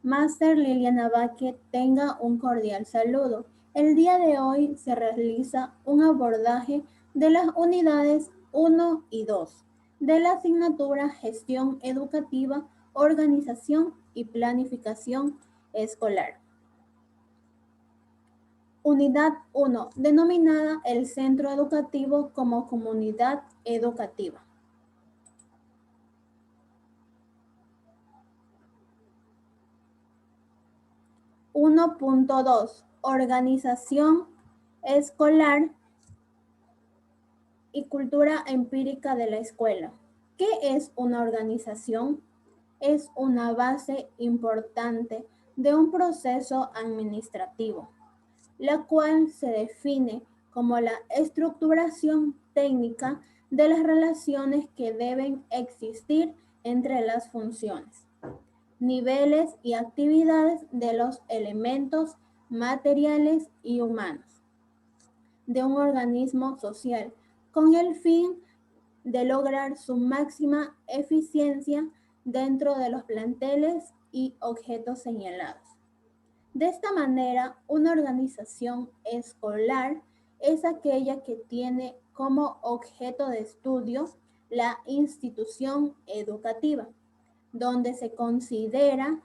Máster Liliana Vázquez, tenga un cordial saludo. El día de hoy se realiza un abordaje de las unidades 1 y 2 de la asignatura Gestión Educativa, Organización y Planificación Escolar. Unidad 1, denominada el Centro Educativo como Comunidad Educativa. 1.2, Organización escolar y cultura empírica de la escuela. ¿Qué es una organización? Es una base importante de un proceso administrativo, la cual se define como la estructuración técnica de las relaciones que deben existir entre las funciones, niveles y actividades de los elementos materiales y humanos de un organismo social con el fin de lograr su máxima eficiencia dentro de los planteles y objetos señalados. De esta manera, una organización escolar es aquella que tiene como objeto de estudio la institución educativa, donde se considera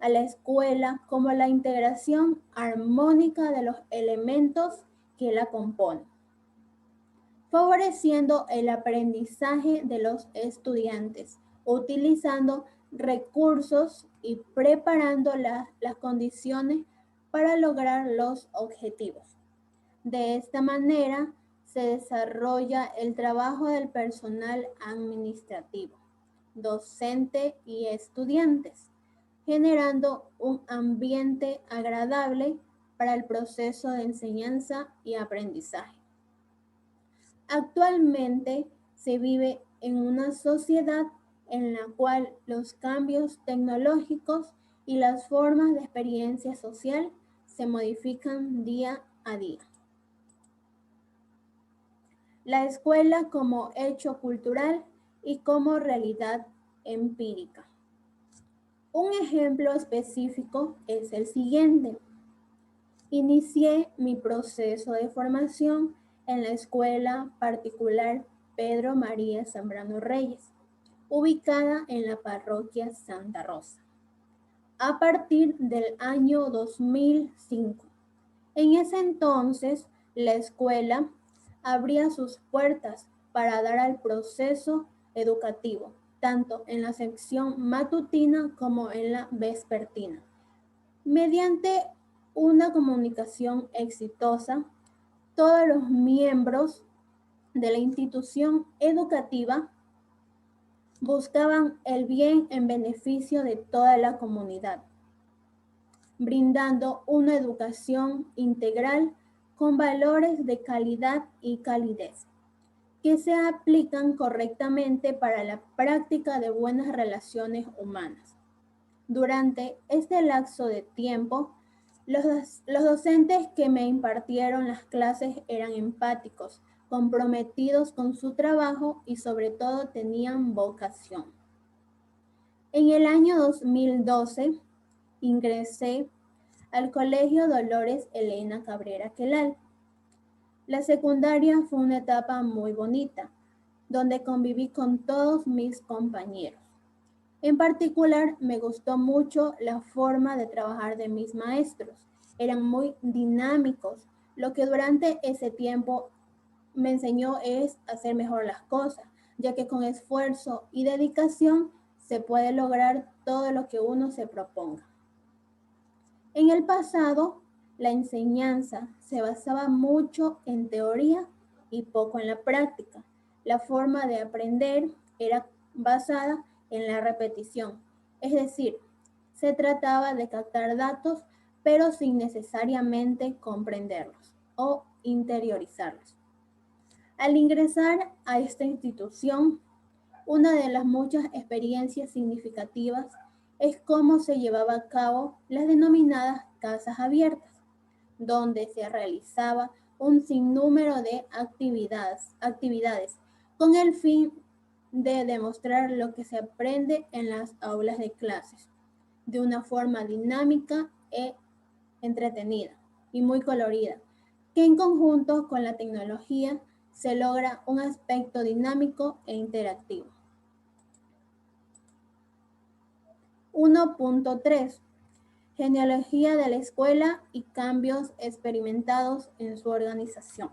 a la escuela como la integración armónica de los elementos que la componen, favoreciendo el aprendizaje de los estudiantes, utilizando recursos y preparando las condiciones para lograr los objetivos. De esta manera se desarrolla el trabajo del personal administrativo, docente y estudiantes, generando un ambiente agradable para el proceso de enseñanza y aprendizaje. Actualmente se vive en una sociedad en la cual los cambios tecnológicos y las formas de experiencia social se modifican día a día. La escuela como hecho cultural y como realidad empírica. Un ejemplo específico es el siguiente. Inicié mi proceso de formación en la escuela particular Pedro María Zambrano Reyes, ubicada en la parroquia Santa Rosa, a partir del año 2005. En ese entonces, la escuela abría sus puertas para dar al proceso educativo, tanto en la sección matutina como en la vespertina. Mediante una comunicación exitosa, todos los miembros de la institución educativa buscaban el bien en beneficio de toda la comunidad, brindando una educación integral con valores de calidad y calidez, que se aplican correctamente para la práctica de buenas relaciones humanas. Durante este lapso de tiempo, los docentes que me impartieron las clases eran empáticos, comprometidos con su trabajo y sobre todo tenían vocación. En el año 2012 ingresé al Colegio Dolores Elena Cabrera Quelal. La secundaria fue una etapa muy bonita, donde conviví con todos mis compañeros. En particular, me gustó mucho la forma de trabajar de mis maestros. Eran muy dinámicos. Lo que durante ese tiempo me enseñó es hacer mejor las cosas, ya que con esfuerzo y dedicación se puede lograr todo lo que uno se proponga. En el pasado, la enseñanza se basaba mucho en teoría y poco en la práctica. La forma de aprender era basada en la repetición, es decir, se trataba de captar datos, pero sin necesariamente comprenderlos o interiorizarlos. Al ingresar a esta institución, una de las muchas experiencias significativas es cómo se llevaba a cabo las denominadas casas abiertas, donde se realizaba un sinnúmero de actividades con el fin de demostrar lo que se aprende en las aulas de clases, de una forma dinámica e entretenida y muy colorida, que en conjunto con la tecnología se logra un aspecto dinámico e interactivo. 1.3. Genealogía de la escuela y cambios experimentados en su organización.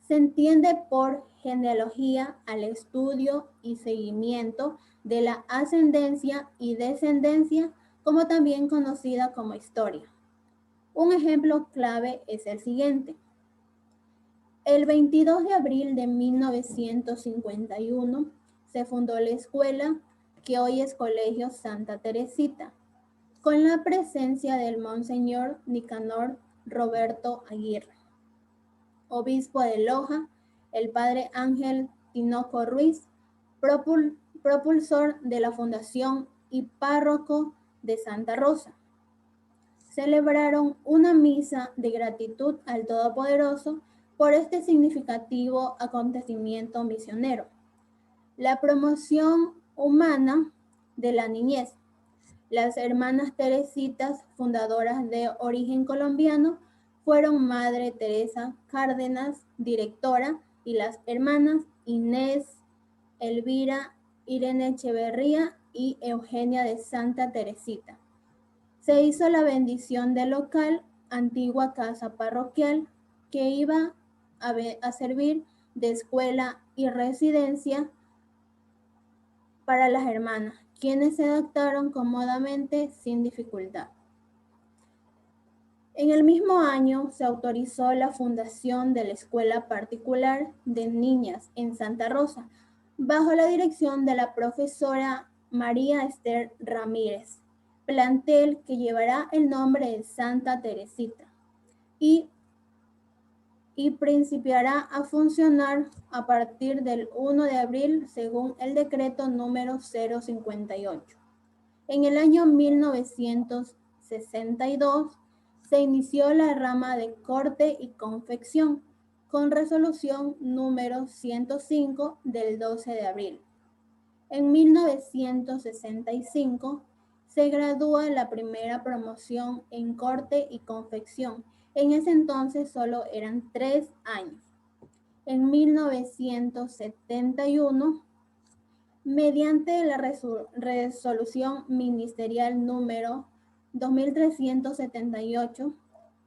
Se entiende por genealogía al estudio y seguimiento de la ascendencia y descendencia, como también conocida como historia. Un ejemplo clave es el siguiente. El 22 de abril de 1951 se fundó la escuela que hoy es Colegio Santa Teresita, con la presencia del Monseñor Nicanor Roberto Aguirre, obispo de Loja, el padre Ángel Tinoco Ruiz, propulsor de la fundación y párroco de Santa Rosa. Celebraron una misa de gratitud al Todopoderoso por este significativo acontecimiento misionero. La promoción humana de la niñez. Las hermanas Teresitas, fundadoras de origen colombiano, fueron Madre Teresa Cárdenas, directora, y las hermanas Inés, Elvira, Irene Echeverría y Eugenia de Santa Teresita. Se hizo la bendición del local, antigua casa parroquial, que iba a servir de escuela y residencia para las hermanas, quienes se adaptaron cómodamente sin dificultad. En el mismo año se autorizó la fundación de la Escuela Particular de Niñas en Santa Rosa, bajo la dirección de la profesora María Esther Ramírez, plantel que llevará el nombre de Santa Teresita y principiará a funcionar a partir del 1 de abril según el decreto número 058. En el año 1962 se inició la rama de corte y confección con resolución número 105 del 12 de abril. En 1965 se gradúa la primera promoción en corte y confección. En ese entonces solo eran 3 años. En 1971, mediante la resolución ministerial número 2378,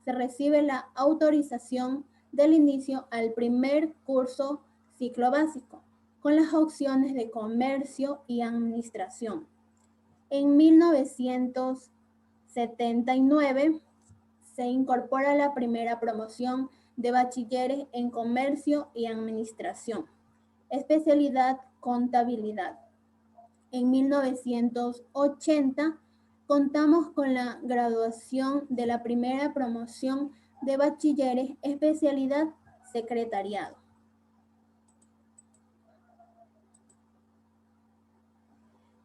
se recibe la autorización del inicio al primer curso ciclo básico, con las opciones de comercio y administración. En 1979 se incorpora la primera promoción de bachilleres en comercio y administración, especialidad contabilidad. En 1980 contamos con la graduación de la primera promoción de bachilleres, especialidad secretariado.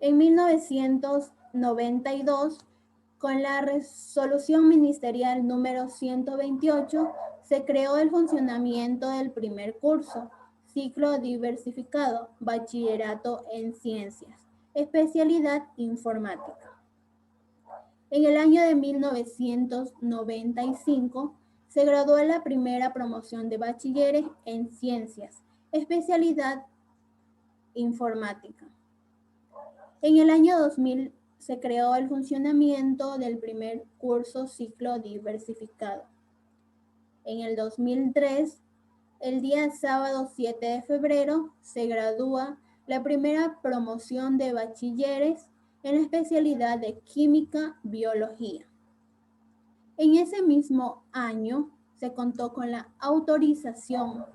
En 1992, con la resolución ministerial número 128, se creó el funcionamiento del primer curso, ciclo diversificado, bachillerato en ciencias, especialidad informática. En el año de 1995, se graduó la primera promoción de bachilleres en ciencias, especialidad informática. En el año 2000 se creó el funcionamiento del primer curso ciclo diversificado. En el 2003, el día sábado 7 de febrero, se gradúa la primera promoción de bachilleres en la especialidad de Química Biología. En ese mismo año se contó con la autorización,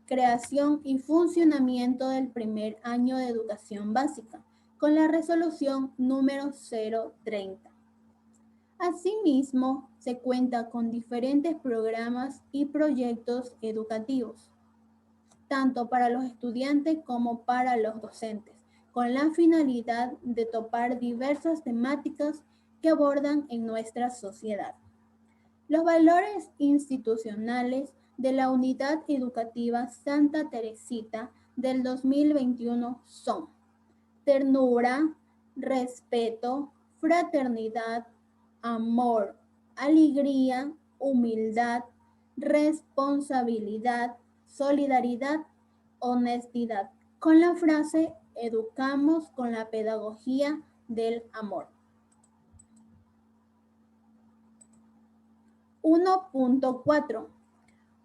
creación y funcionamiento del primer año de educación básica, con la resolución número 030. Asimismo, se cuenta con diferentes programas y proyectos educativos, tanto para los estudiantes como para los docentes, con la finalidad de topar diversas temáticas que abordan en nuestra sociedad. Los valores institucionales de la Unidad Educativa Santa Teresita del 2021 son ternura, respeto, fraternidad, amor, alegría, humildad, responsabilidad, solidaridad, honestidad, con la frase educamos con la pedagogía del amor. 1.4.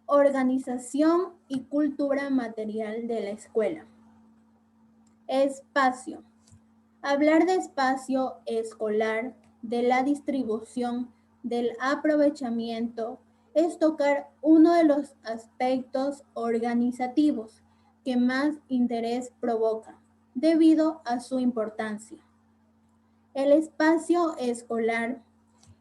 Organización y cultura material de la escuela. Espacio. Hablar de espacio escolar, de la distribución, del aprovechamiento, es tocar uno de los aspectos organizativos que más interés provoca, debido a su importancia. El espacio escolar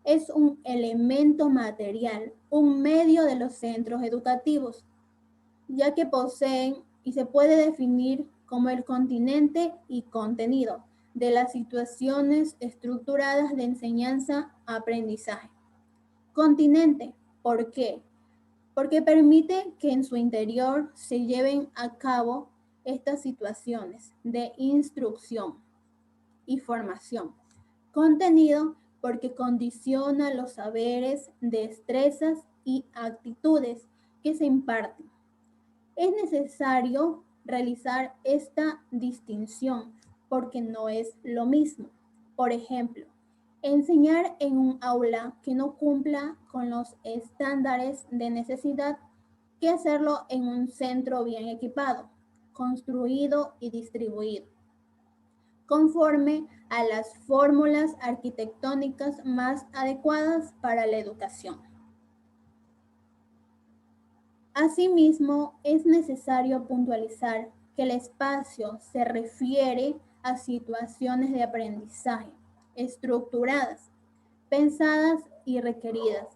es un elemento material, un medio de los centros educativos, ya que poseen y se puede definir como el continente y contenido de las situaciones estructuradas de enseñanza-aprendizaje. Continente, ¿por qué? Porque permite que en su interior se lleven a cabo estas situaciones de instrucción y formación. Contenido, porque condiciona los saberes, destrezas y actitudes que se imparten. Es necesario realizar esta distinción porque no es lo mismo. Por ejemplo, enseñar en un aula que no cumpla con los estándares de necesidad que hacerlo en un centro bien equipado, construido y distribuido, conforme a las fórmulas arquitectónicas más adecuadas para la educación. Asimismo, es necesario puntualizar que el espacio se refiere a situaciones de aprendizaje estructuradas, pensadas y requeridas.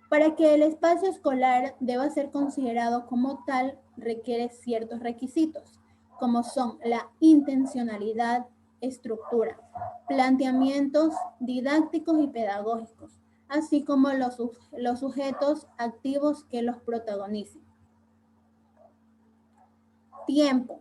Para que el espacio escolar deba ser considerado como tal, requiere ciertos requisitos, como son la intencionalidad, estructura, planteamientos didácticos y pedagógicos, así como los sujetos activos que los protagonicen. Tiempo.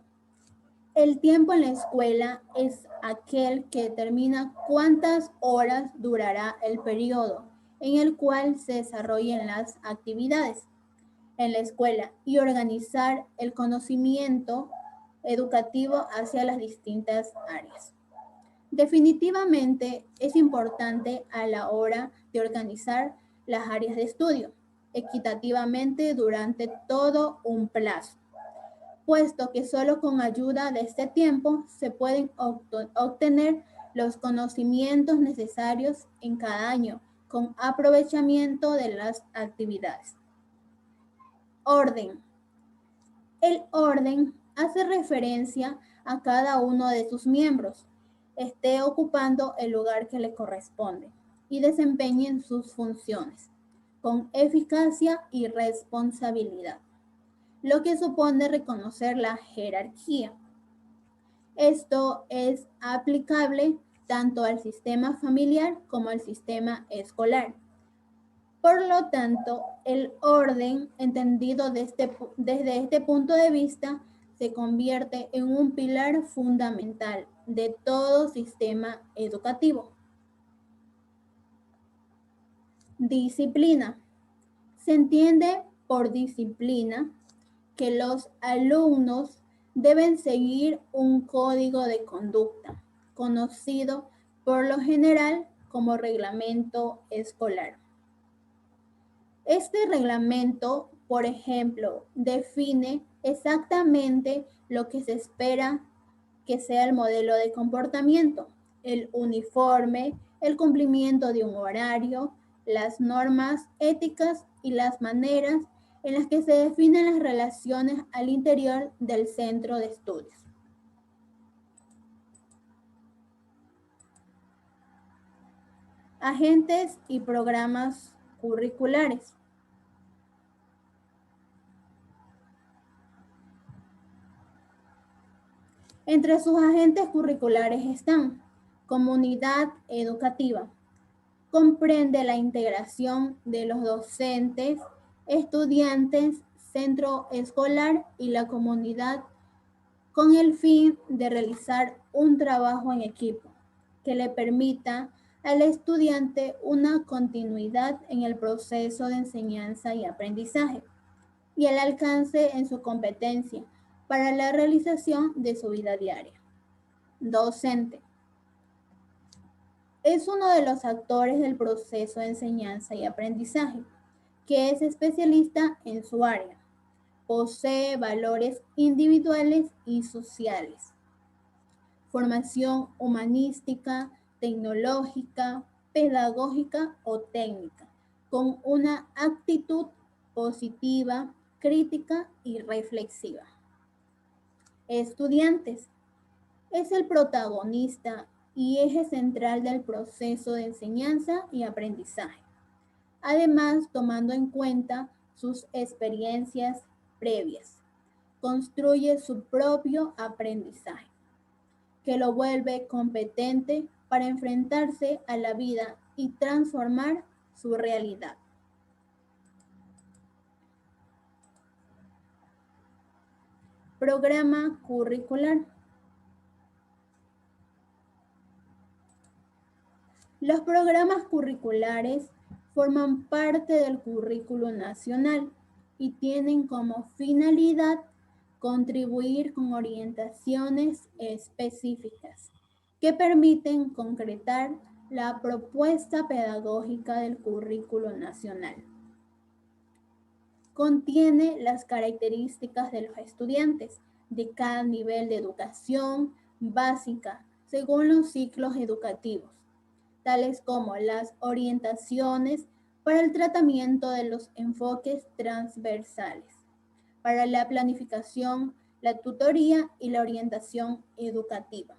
El tiempo en la escuela es aquel que determina cuántas horas durará el periodo en el cual se desarrollen las actividades en la escuela y organizar el conocimiento educativo hacia las distintas áreas. Definitivamente es importante a la hora de organizar las áreas de estudio equitativamente durante todo un plazo, puesto que solo con ayuda de este tiempo se pueden obtener los conocimientos necesarios en cada año con aprovechamiento de las actividades. Orden. El orden hace referencia a cada uno de sus miembros, esté ocupando el lugar que le corresponde y desempeñen sus funciones con eficacia y responsabilidad, lo que supone reconocer la jerarquía. Esto es aplicable tanto al sistema familiar como al sistema escolar. Por lo tanto, el orden, entendido desde este punto de vista, se convierte en un pilar fundamental de todo sistema educativo. Disciplina. Se entiende por disciplina que los alumnos deben seguir un código de conducta, conocido por lo general como reglamento escolar. Este reglamento, por ejemplo, define exactamente lo que se espera que sea el modelo de comportamiento, el uniforme, el cumplimiento de un horario, las normas éticas y las maneras en las que se definen las relaciones al interior del centro de estudios. Agentes y programas curriculares. Entre sus agentes curriculares están comunidad educativa. Comprende la integración de los docentes, estudiantes, centro escolar y la comunidad con el fin de realizar un trabajo en equipo, que le permita al estudiante una continuidad en el proceso de enseñanza y aprendizaje y el alcance en su competencia para la realización de su vida diaria. Docente. Es uno de los actores del proceso de enseñanza y aprendizaje, que es especialista en su área. Posee valores individuales y sociales. Formación humanística, tecnológica, pedagógica o técnica, con una actitud positiva, crítica y reflexiva. Estudiantes. Es el protagonista y eje central del proceso de enseñanza y aprendizaje. Además, tomando en cuenta sus experiencias previas, construye su propio aprendizaje, que lo vuelve competente para enfrentarse a la vida y transformar su realidad. Programa curricular. Los programas curriculares forman parte del currículo nacional y tienen como finalidad contribuir con orientaciones específicas que permiten concretar la propuesta pedagógica del currículo nacional. Contiene las características de los estudiantes de cada nivel de educación básica según los ciclos educativos, tales como las orientaciones para el tratamiento de los enfoques transversales, para la planificación, la tutoría y la orientación educativa.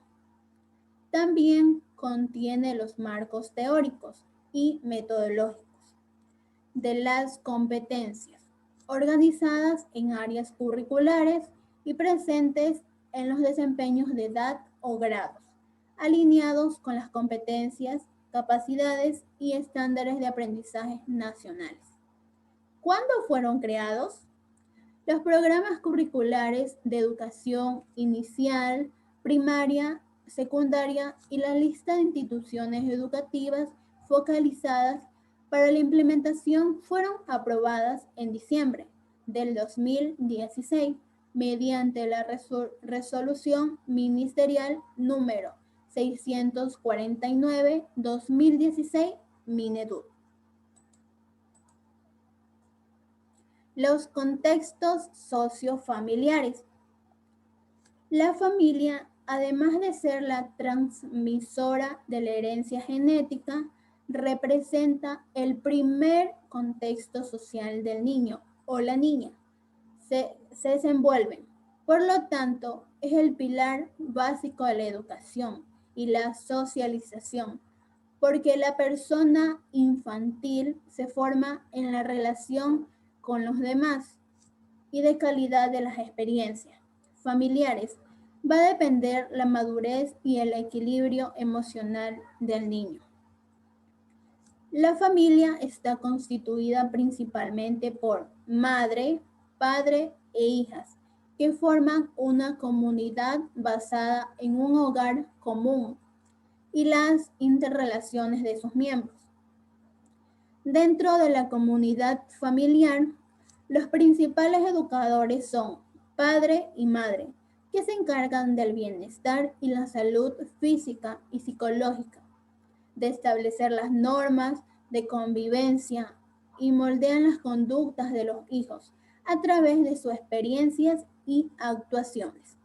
También contiene los marcos teóricos y metodológicos de las competencias, organizadas en áreas curriculares y presentes en los desempeños de edad o grados, alineados con las competencias, capacidades y estándares de aprendizaje nacionales. ¿Cuándo fueron creados? Los programas curriculares de educación inicial, primaria, secundaria y la lista de instituciones educativas focalizadas para la implementación fueron aprobadas en diciembre del 2016 mediante la resolución ministerial número 649-2016 Mineduc. Los contextos sociofamiliares. La familia, además de ser la transmisora de la herencia genética, representa el primer contexto social del niño o la niña. Se desenvuelven. Por lo tanto, es el pilar básico de la educación y la socialización, porque la persona infantil se forma en la relación con los demás y de calidad de las experiencias familiares. Va a depender la madurez y el equilibrio emocional del niño. La familia está constituida principalmente por madre, padre e hijas, que forman una comunidad basada en un hogar común y las interrelaciones de sus miembros. Dentro de la comunidad familiar, los principales educadores son padre y madre, que se encargan del bienestar y la salud física y psicológica, de establecer las normas de convivencia y moldean las conductas de los hijos a través de sus experiencias y actuaciones.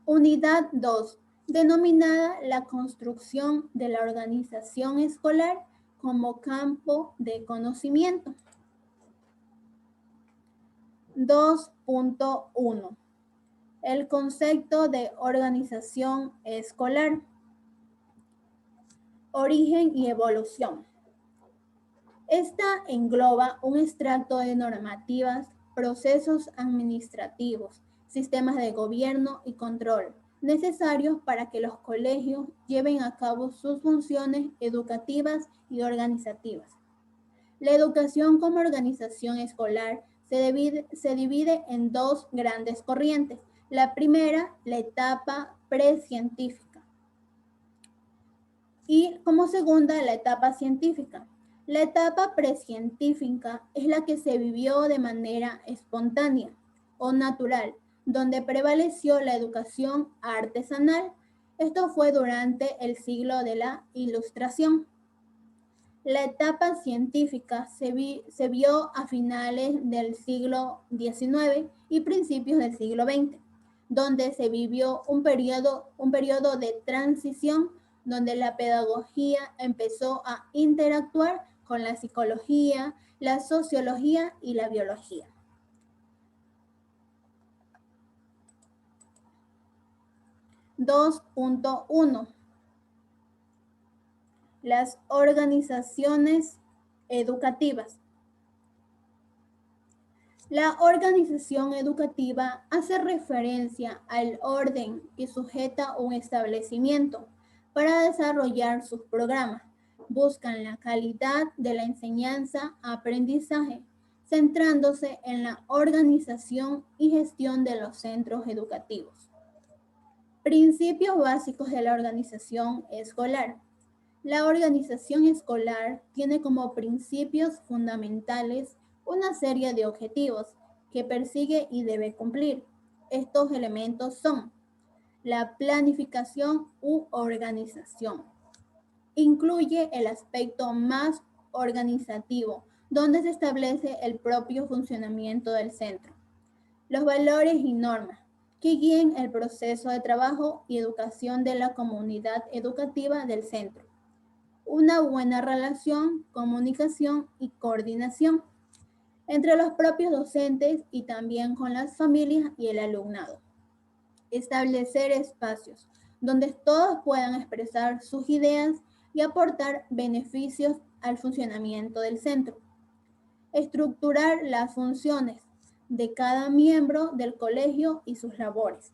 Unidad 2, denominada la construcción de la organización escolar como campo de conocimiento. 2.1. El concepto de organización escolar. Origen y evolución. Esta engloba un extracto de normativas, procesos administrativos, sistemas de gobierno y control necesarios para que los colegios lleven a cabo sus funciones educativas y organizativas. La educación como organización escolar se divide en dos grandes corrientes La primera, la etapa precientífica. Y como segunda, la etapa científica. La etapa precientífica es la que se vivió de manera espontánea o natural, donde prevaleció la educación artesanal. Esto fue durante el siglo de la Ilustración. La etapa científica se vio a finales del siglo XIX y principios del siglo XX, donde se vivió un periodo de transición donde la pedagogía empezó a interactuar con la psicología, la sociología y la biología. Dos punto uno. Las organizaciones educativas. La organización educativa hace referencia al orden que sujeta un establecimiento para desarrollar sus programas. Buscan la calidad de la enseñanza-aprendizaje, centrándose en la organización y gestión de los centros educativos. Principios básicos de la organización escolar. La organización escolar tiene como principios fundamentales una serie de objetivos que persigue y debe cumplir. Estos elementos son la planificación u organización. Incluye el aspecto más organizativo, donde se establece el propio funcionamiento del centro. Los valores y normas que guíen el proceso de trabajo y educación de la comunidad educativa del centro. Una buena relación, comunicación y coordinación entre los propios docentes y también con las familias y el alumnado. Establecer espacios donde todos puedan expresar sus ideas y aportar beneficios al funcionamiento del centro. Estructurar las funciones de cada miembro del colegio y sus labores.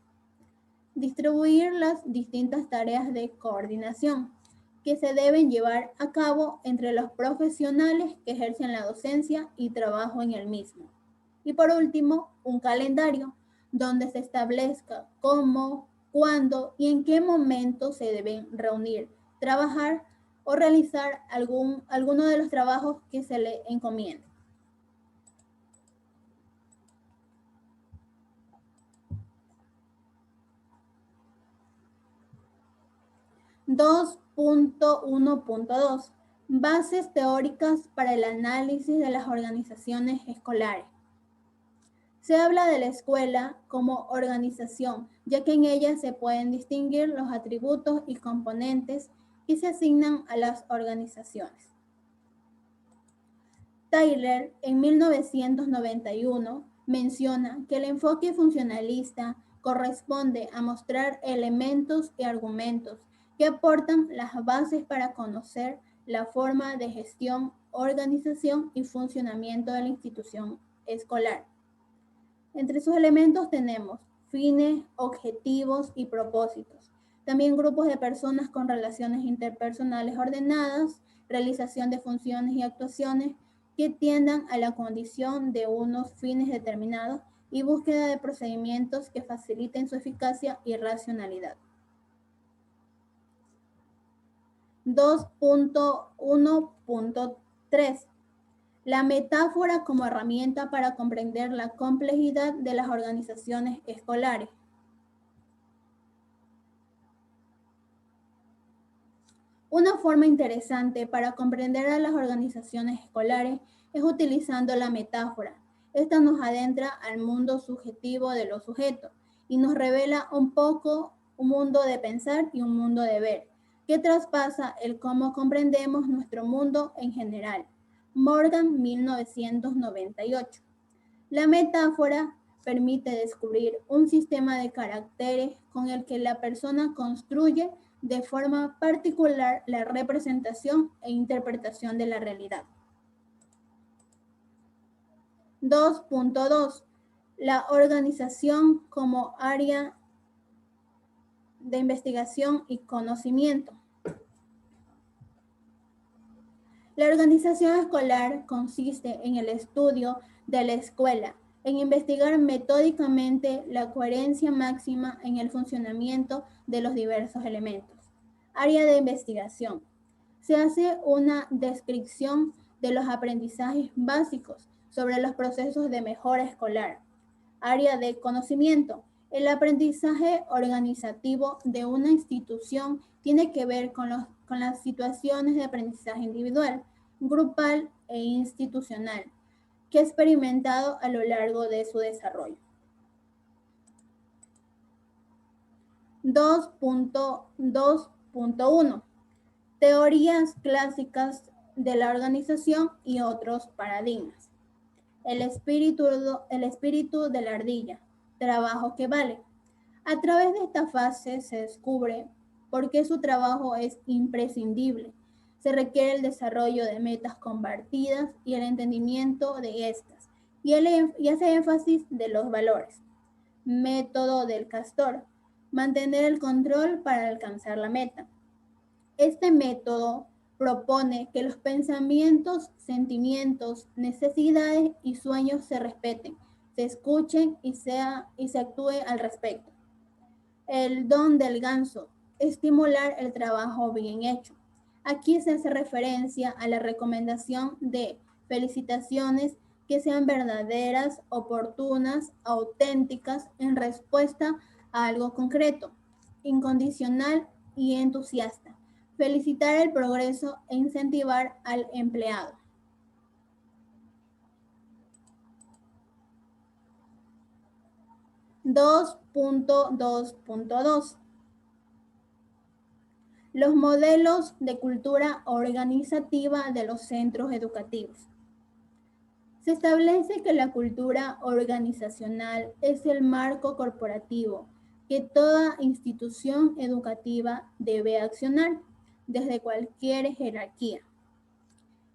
Distribuir las distintas tareas de coordinación que se deben llevar a cabo entre los profesionales que ejercen la docencia y trabajo en el mismo. Y por último, un calendario donde se establezca cómo, cuándo y en qué momento se deben reunir, trabajar o realizar alguno de los trabajos que se le encomiende. Dos punto 1.2. Bases teóricas para el análisis de las organizaciones escolares. Se habla de la escuela como organización, ya que en ella se pueden distinguir los atributos y componentes que se asignan a las organizaciones. Tyler, en 1991, menciona que el enfoque funcionalista corresponde a mostrar elementos y argumentos que aportan las bases para conocer la forma de gestión, organización y funcionamiento de la institución escolar. Entre sus elementos tenemos fines, objetivos y propósitos. También grupos de personas con relaciones interpersonales ordenadas, realización de funciones y actuaciones que tiendan a la condición de unos fines determinados y búsqueda de procedimientos que faciliten su eficacia y racionalidad. 2.1.3. La metáfora como herramienta para comprender la complejidad de las organizaciones escolares. Una forma interesante para comprender a las organizaciones escolares es utilizando la metáfora. Esta nos adentra al mundo subjetivo de los sujetos y nos revela un poco un mundo de pensar y un mundo de ver, que traspasa el cómo comprendemos nuestro mundo en general. Morgan, 1998. La metáfora permite descubrir un sistema de caracteres con el que la persona construye de forma particular la representación e interpretación de la realidad. 2.2. La organización como área de investigación y conocimiento. La organización escolar consiste en el estudio de la escuela, en investigar metódicamente la coherencia máxima en el funcionamiento de los diversos elementos. Área de investigación. Se hace una descripción de los aprendizajes básicos sobre los procesos de mejora escolar. Área de conocimiento. El aprendizaje organizativo de una institución tiene que ver con las situaciones de aprendizaje individual, grupal e institucional que ha experimentado a lo largo de su desarrollo. 2.2.1 Teorías clásicas de la organización y otros paradigmas. El espíritu de la ardilla, trabajo que vale. A través de esta fase se descubre por qué su trabajo es imprescindible. Se requiere el desarrollo de metas compartidas y el entendimiento de estas, y hace énfasis de los valores. Método del castor, mantener el control para alcanzar la meta. Este método propone que los pensamientos, sentimientos, necesidades y sueños se respeten, se escuchen y se actúe al respecto. El don del ganso, estimular el trabajo bien hecho. Aquí se hace referencia a la recomendación de felicitaciones que sean verdaderas, oportunas, auténticas en respuesta a algo concreto, incondicional y entusiasta. Felicitar el progreso e incentivar al empleado. 2.2.2 Los modelos de cultura organizativa de los centros educativos. Se establece que la cultura organizacional es el marco corporativo que toda institución educativa debe accionar desde cualquier jerarquía,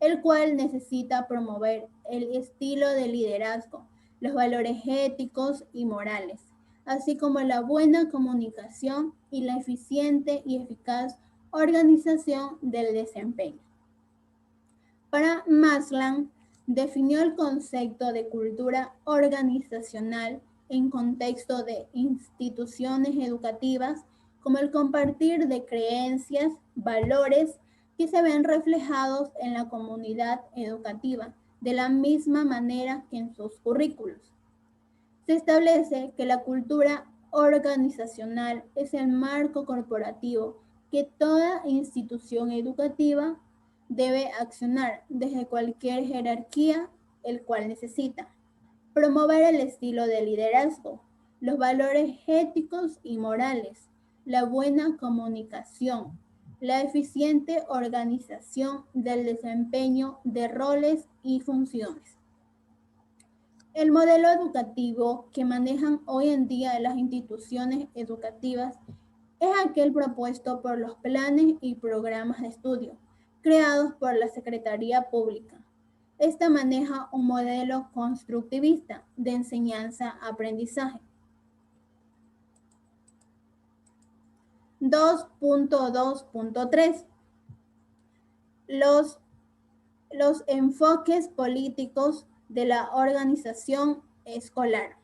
el cual necesita promover el estilo de liderazgo, los valores éticos y morales, así como la buena comunicación y la eficiente y eficaz organización del desempeño. Para Maslan, definió el concepto de cultura organizacional en contexto de instituciones educativas como el compartir de creencias, valores que se ven reflejados en la comunidad educativa de la misma manera que en sus currículos. Se establece que la cultura organizacional es el marco corporativo que toda institución educativa debe accionar desde cualquier jerarquía, el cual necesita promover el estilo de liderazgo, los valores éticos y morales, la buena comunicación, la eficiente organización del desempeño de roles y funciones. El modelo educativo que manejan hoy en día las instituciones educativas es aquel propuesto por los planes y programas de estudio creados por la Secretaría Pública. Esta maneja un modelo constructivista de enseñanza-aprendizaje. 2.2.3 Los enfoques políticos de la organización escolar.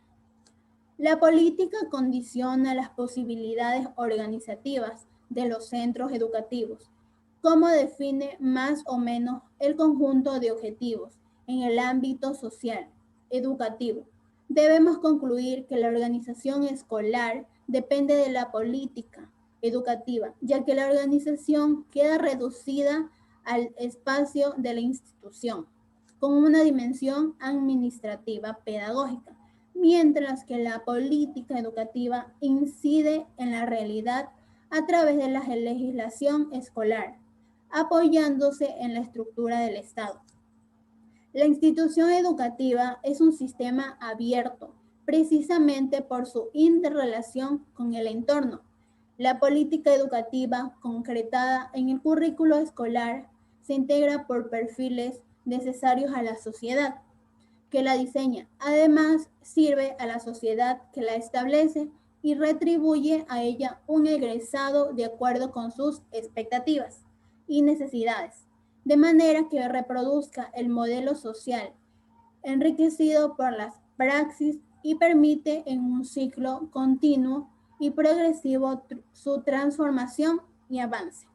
La política condiciona las posibilidades organizativas de los centros educativos, como define más o menos el conjunto de objetivos en el ámbito social, educativo. Debemos concluir que la organización escolar depende de la política educativa, ya que la organización queda reducida al espacio de la institución, con una dimensión administrativa pedagógica, mientras que la política educativa incide en la realidad a través de la legislación escolar, apoyándose en la estructura del Estado. La institución educativa es un sistema abierto, precisamente por su interrelación con el entorno. La política educativa concretada en el currículo escolar se integra por perfiles necesarios a la sociedad que la diseña. Además, sirve a la sociedad que la establece y retribuye a ella un egresado de acuerdo con sus expectativas y necesidades, de manera que reproduzca el modelo social enriquecido por las praxis y permite en un ciclo continuo y progresivo su transformación y avance.